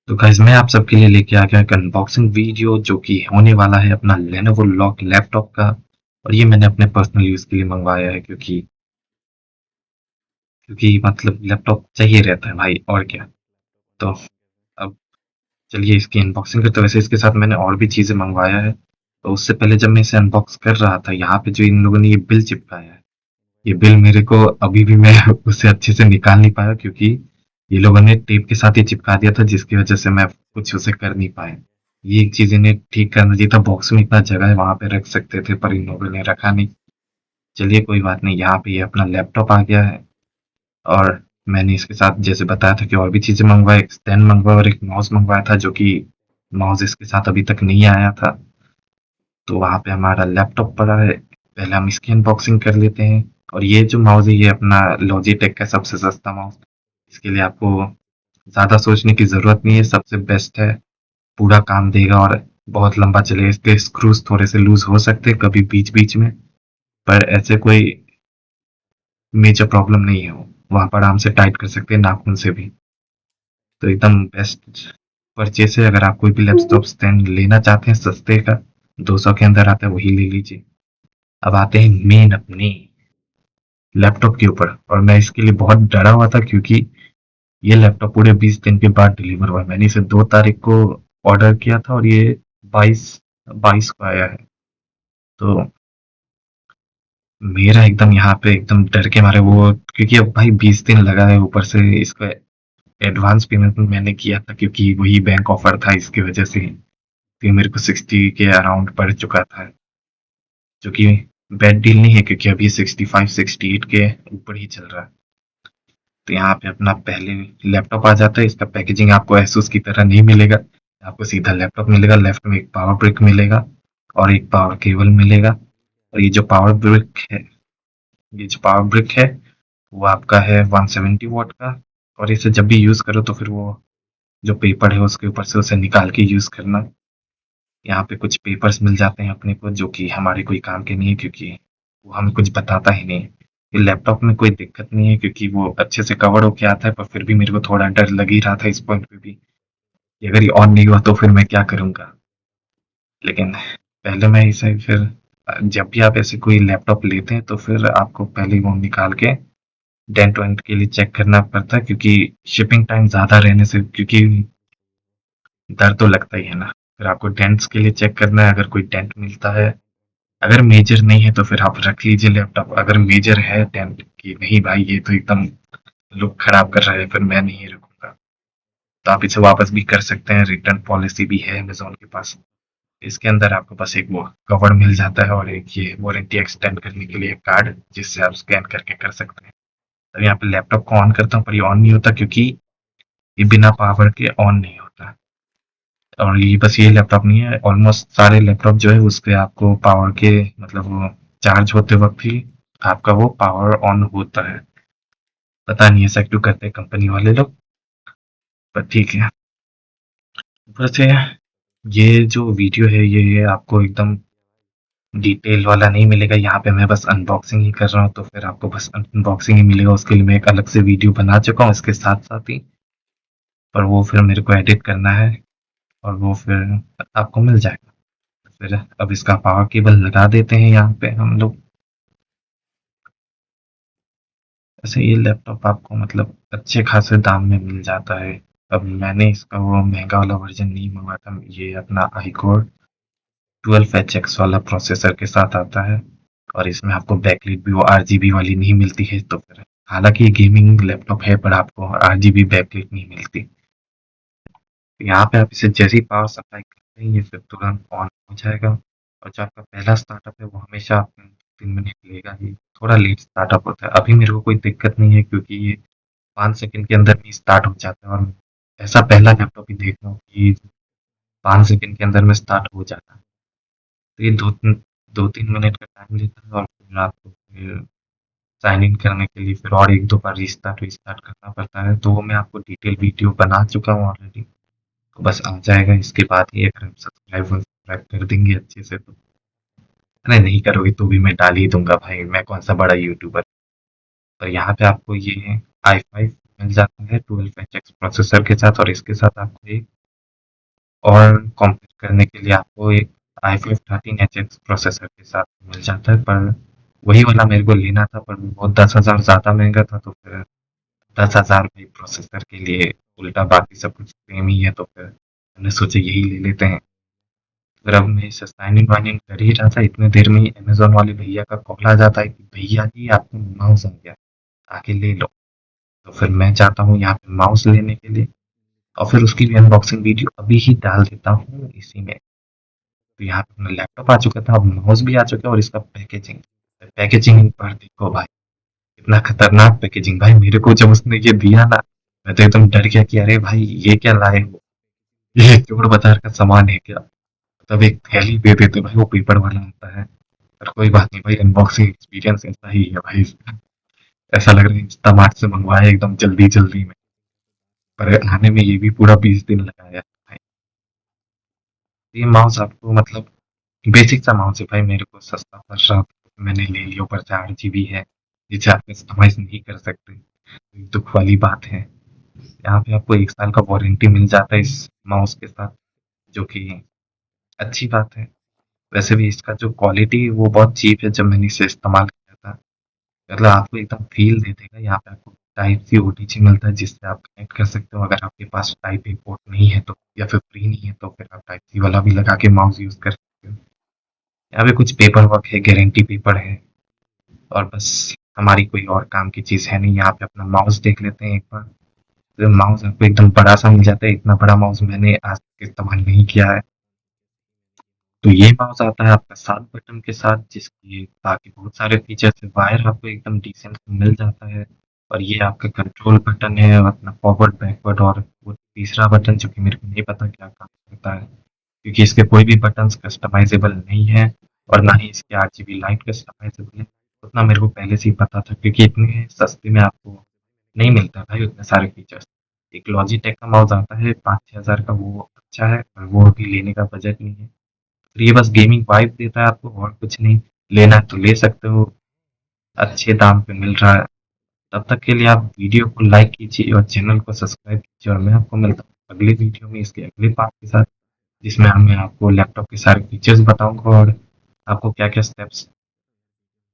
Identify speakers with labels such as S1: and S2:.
S1: तो गाइस मैं आप सबके लिए लेके आ गया एक अनबॉक्सिंग वीडियो जो कि होने वाला है अपना लेनोवो लॉग लैपटॉप का। और ये मैंने अपने पर्सनल यूज़ के लिए मंगवाया है क्योंकि क्योंकि मतलब लैपटॉप चाहिए रहता है भाई, और क्या। तो अब चलिए इसकी अनबॉक्सिंग करते हैं। वैसे इसके साथ मैंने और भी चीज़ें मंगवाया है, तो उससे पहले जब मैं इसे अनबॉक्स कर रहा था, यहाँ पे जो इन लोगों ने ये बिल चिपकाया है, ये बिल मेरे को अभी भी मैं उसे अच्छे से निकाल नहीं पाया, क्योंकि ये लोगों ने टेप के साथ ही चिपका दिया था, जिसकी वजह से मैं कुछ उसे कर नहीं पाया। ये एक चीज़ इन्हें ठीक करना चाहिए था। बॉक्स में इतना जगह है, वहाँ पे रख सकते थे, पर इन लोगों ने रखा नहीं। चलिए कोई बात नहीं, यहाँ पे ये अपना लैपटॉप आ गया है। और मैंने इसके साथ जैसे बताया था कि और भी चीज़ें मंगवाई, एक स्टैंड मंगवाया और एक माउस मंगवाया था, जो कि माउस इसके साथ अभी तक नहीं आया था। तो वहाँ पे हमारा लैपटॉप पड़ा है। पहले हम इसकी अनबॉक्सिंग कर लेते हैं। और ये जो माउस है, ये अपना लॉजिटेक का सबसे सस्ता माउस। इसके लिए आपको ज़्यादा सोचने की ज़रूरत नहीं है, सबसे बेस्ट है। पूरा काम देगा और बहुत लंबा चलेगा। इसके स्क्रूज थोड़े से लूज हो सकते हैं कभी बीच बीच में, पर ऐसे कोई मेजर प्रॉब्लम नहीं है। वो वहाँ पर आराम से टाइट कर सकते हैं नाखून से भी। तो एकदम बेस्ट परचेस है। अगर आप कोई भी लैपटॉप स्टैंड लेना चाहते हैं सस्ते का, 200 के अंदर आता है, वही ले लीजिए। अब आते हैं मेन अपने लैपटॉप के ऊपर। और मैं इसके लिए बहुत डरा हुआ था, क्योंकि ये लैपटॉप पूरे 20 दिन के बाद डिलीवर हुआ है। मैंने इसे 2 तारीख को ऑर्डर किया था और ये 22 को आया है। तो मेरा एकदम यहाँ पे एकदम डर के मारे वो, क्योंकि अब भाई 20 दिन लगा है, ऊपर से इसका एडवांस पेमेंट मैंने किया था, क्योंकि वही बैंक ऑफर था, इसकी वजह से तो मेरे को 60 के अराउंड पड़ चुका था, जो कि बैड डील नहीं है, क्योंकि अभी 65 68 के ऊपर ही चल रहा है। तो यहाँ पे अपना पहले लैपटॉप आ जाता है। इसका पैकेजिंग आपको एसूस की तरह नहीं मिलेगा, आपको सीधा लैपटॉप मिलेगा। लेफ्ट में एक पावर ब्रिक मिलेगा और एक पावर केबल मिलेगा। और ये जो पावर ब्रिक है वो आपका है 170 वॉट का। और इसे जब भी यूज़ करो तो फिर वो जो पेपर है उसके ऊपर से उसे निकाल के यूज़ करना। यहाँ पे कुछ पेपर्स मिल जाते हैं अपने को, जो कि हमारे कोई काम के नहीं है, क्योंकि वो हमें कुछ बताता ही नहीं है। ये लैपटॉप में कोई दिक्कत नहीं है, क्योंकि वो अच्छे से कवर होके आता है, पर फिर भी मेरे को थोड़ा डर लग ही रहा था इस पॉइंट पे भी, कि अगर ये ऑन नहीं हुआ तो फिर मैं क्या करूँगा। लेकिन पहले मैं इसे फिर जब भी आप ऐसे कोई लैपटॉप लेते हैं तो फिर आपको पहले वो निकाल के डेंट वेंट के लिए चेक करना पड़ता है, क्योंकि शिपिंग टाइम ज़्यादा रहने से, क्योंकि डर तो लगता ही है ना। फिर आपको डेंट्स के लिए चेक करना है, अगर कोई डेंट मिलता है। अगर मेजर नहीं है तो फिर आप रख लीजिए लैपटॉप। अगर मेजर है डेंट कि नहीं भाई ये तो एकदम लुक खराब कर रहा है, फिर मैं नहीं रखूंगा, तो आप इसे वापस भी कर सकते हैं। रिटर्न पॉलिसी भी है अमेजोन के पास। इसके अंदर आपको बस एक वो कवर मिल जाता है और एक ये वारंटी एक्सटेंड करने के लिए कार्ड, जिससे आप स्कैन करके कर सकते हैं। तो यहाँ पे लैपटॉप को ऑन करता हूँ, पर ये ऑन नहीं होता, क्योंकि ये बिना पावर के ऑन नहीं होता। और ये बस ये लैपटॉप नहीं है, ऑलमोस्ट सारे लैपटॉप जो है उसके आपको पावर के मतलब वो चार्ज होते वक्त ही आपका वो पावर ऑन होता है। पता नहीं ऐसा क्यों करते हैं कंपनी वाले लोग, पर ठीक है। ऊपर से ये जो वीडियो है ये आपको एकदम डिटेल वाला नहीं मिलेगा। यहाँ पे मैं बस अनबॉक्सिंग ही कर रहा हूँ, तो फिर आपको बस अनबॉक्सिंग ही मिलेगा। उसके लिए मैं एक अलग से वीडियो बना चुका हूँ इसके साथ साथ ही, पर वो फिर मेरे को एडिट करना है और वो फिर आपको मिल जाएगा। फिर अब इसका पावर केबल लगा देते हैं यहाँ पे हम लोग। वैसे ये लैपटॉप आपको मतलब अच्छे खासे दाम में मिल जाता है। अब मैंने इसका वो महंगा वाला वर्जन नहीं मंगवाया था। ये अपना आई कोर 12HX वाला प्रोसेसर के साथ आता है। और इसमें आपको बैकलाइट भी वो RGB वाली नहीं मिलती है, तो फिर हालांकि ये गेमिंग लैपटॉप है, पर आपको RGB बैकलाइट नहीं मिलती। तो यहाँ पे आप इसे जैसे ही पावर सप्लाई करते हैं ये फिर तुरंत ऑन हो जाएगा। और जो आपका पहला स्टार्टअप है वो हमेशा 3 मिनट लेगा ही। थोड़ा लेट स्टार्टअप होता है। अभी मेरे को कोई दिक्कत नहीं है, क्योंकि ये 5 सेकंड के अंदर भी स्टार्ट हो जाता है। और ऐसा पहला लैपटॉप ही देख रहा हूँ कि 5 सेकंड के अंदर में स्टार्ट हो जाता है। तो ये 2-3 मिनट का टाइम लेता है, और फिर आपको फिर साइन इन करने के लिए फिर और 1-2 बार रिस्टार्ट रिस्टार्ट करना पड़ता है। तो वो मैं आपको डिटेल वीडियो बना चुका हूँ ऑलरेडी। तो बस आ जाएगा इसके बाद ही। अगर आप सब्सक्राइब वब्सक्राइब कर देंगे अच्छे से तो। अरे नहीं करोगे तो भी मैं डाल ही दूंगा भाई, मैं कौन सा बड़ा यूट्यूबर। तो यहाँ पे आपको ये i5 मिल जाता है 12HX प्रोसेसर के साथ, और इसके साथ आपको एक और कंपेयर करने के लिए आपको एक i5 13HX प्रोसेसर के साथ मिल जाता है, पर वही वाला मेरे को लेना था, पर वो 10,000 ज़्यादा महँगा था, तो फिर 10,000 भाई प्रोसेसर के लिए उल्टा बाकी सब कुछ सेम ही है, तो फिर मैंने सोचा यही ले लेते हैं। फिर अब मैं इसे साइन इन वाइन इन कर ही रहा था, इतने देर में ही अमेज़न वाले भैया का कॉल आ जाता है कि भैया जी आपका माउस आ गया, आके ले लो। तो फिर मैं जाता हूँ यहाँ पे माउस लेने के लिए और फिर उसकी भी अनबॉक्सिंग वीडियो अभी ही डाल देता हूँ इसी में। तो यहाँ पे अपना लैपटॉप आ चुका था, अब माउस भी आ चुका है और इसका पैकेजिंग, पैकेजिंग एक बार देखो भाई, इतना खतरनाक पैकेजिंग भाई, मेरे को जब उसने ये दिया ना, मैं तो एकदम डर गया कि अरे भाई ये क्या लाए हो, ये चोर बाजार का सामान है क्या। तब एक थैली दे देते भाई, वो पेपर वाला आता है। पर कोई बात नहीं भाई, अनबॉक्सिंग एक्सपीरियंस ऐसा ही है भाई इसका। ऐसा लग रहा है इंस्टामार्ट से मंगवाया एकदम जल्दी जल्दी में, पर आने में ये भी पूरा 20 दिन लगाया भाई। ये माउस आपको मतलब बेसिक सा माउस है भाई, मेरे को सस्ता पड़ रहा तो मैंने ले लिया, ऊपर से 8 GB है जिसे आप कस्टमाइज नहीं कर सकते, एक दुख वाली बात है। यहाँ पे आपको 1 साल का वारंटी मिल जाता है इस माउस के साथ, जो कि अच्छी बात है। वैसे भी इसका जो क्वालिटी है वो बहुत चीप है, जब मैंने इसे इस्तेमाल किया था, मतलब आपको एकदम फील दे देगा। यहाँ पे आपको टाइप सी ओटीजी मिलता है जिससे आप कनेक्ट कर सकते हो, अगर आपके पास टाइप ए पोर्ट नहीं है तो, या फिर फ्री नहीं है तो फिर आप टाइप सी वाला भी लगा के माउस यूज कर सकते हो। यहाँ पे कुछ पेपर वर्क है, गारंटी पेपर है, और बस हमारी कोई और काम की चीज़ है नहीं। यहाँ पे अपना माउस देख लेते हैं एक बार। तो माउस आपको एकदम बड़ा सा मिल जाता है, इतना बड़ा माउस मैंने आज तक इस्तेमाल नहीं किया है। तो ये माउस आता है आपका 7 बटन के साथ, जिसकी बाकी बहुत सारे फीचर्स है। वायर आपको एकदम डिसेंट मिल जाता है, और ये आपका कंट्रोल बटन है, और अपना फॉरवर्ड बैकवर्ड, और वो तीसरा बटन जो कि मेरे को नहीं पता क्या काम करता है, क्योंकि इसके कोई भी बटन्स कस्टमाइजेबल नहीं है, और ना ही इसके RGB लाइट कस्टमाइजेबल है। उतना मेरे को पहले से ही पता था, क्योंकि इतने सस्ते में आपको नहीं मिलता भाई उतने सारे फीचर्स। एक लॉजिटेक का माउस आता है 5-6 हज़ार का, वो अच्छा है, पर वो अभी लेने का बजट नहीं है। तो ये बस गेमिंग वाइब देता है आपको, और कुछ नहीं। लेना है तो ले सकते हो, अच्छे दाम पे मिल रहा है। तब तक के लिए आप वीडियो को लाइक कीजिए और चैनल को सब्सक्राइब कीजिए, और मैं आपको मिलता हूँ अगले वीडियो में इसके अगले पार्ट के साथ, जिसमें मैं आपको लैपटॉप के सारे फीचर्स बताऊंगा और आपको क्या क्या स्टेप्स